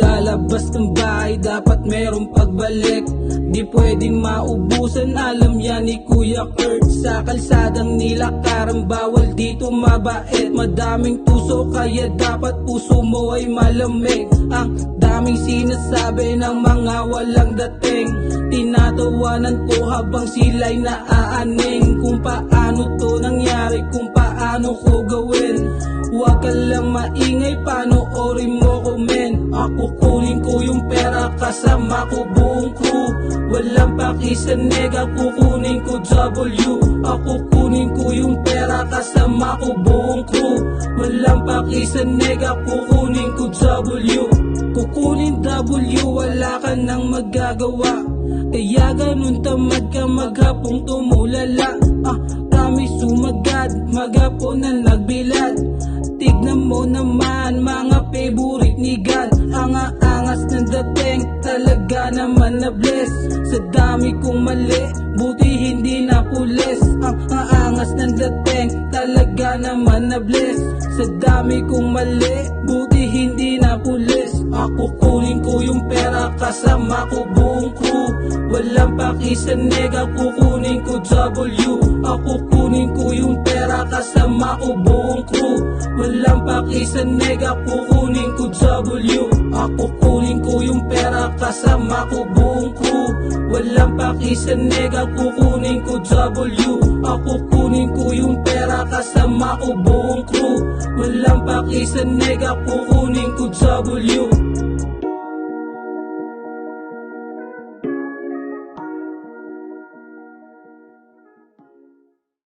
paglalabas ng bahay dapat merong pagbalik. Di pwedeng maubusan, alam yan ni Kuya Kurt. Sa kalsadang nilakaran, bawal dito mabait. Madaming tuso kaya dapat puso mo ay malamig. Ang daming sinasabi ng mga walang dating, tinatawanan ko habang sila'y naaaning. Kung paano to nangyari, kung paano ko gawin. Huwag ka lang maingay, panoorin mo ko men. Ako kunin ko yung pera, kasama ko buong crew. Walang paki sa nega, kukunin ko W. Ako kunin ko yung pera, kasama ko buong crew. Walang paki sa nega, kukunin ko W. Kukunin W, wala ka nang magagawa. Kaya ganun tamad ka maghapong tumulala. Kami sumagad, maghapon na nagbilad. Tignan mo naman mga favorite ni God. Ang aangas ng dating, talaga naman na bless. Sa dami kong mali, buti hindi na pulis. Ang aangas ng dating, talaga naman na bless. Sa dami kong mali, buti hindi na pulis. Ako kunin ko yung pera, kasama ko buong crew. Walang paki sa nega, kukunin ko W. Ako kunin ko yung pera, kasama ko buong crew. Walang paki sa nega, kukunin ko W. Ako kunin ko yung pera, kasama ko buong crew. Walang paki sa nega, kukunin ko W. Ako kunin ko yung pera, kasama ko buong crew. Walang paki sa nega, kukunin ko W.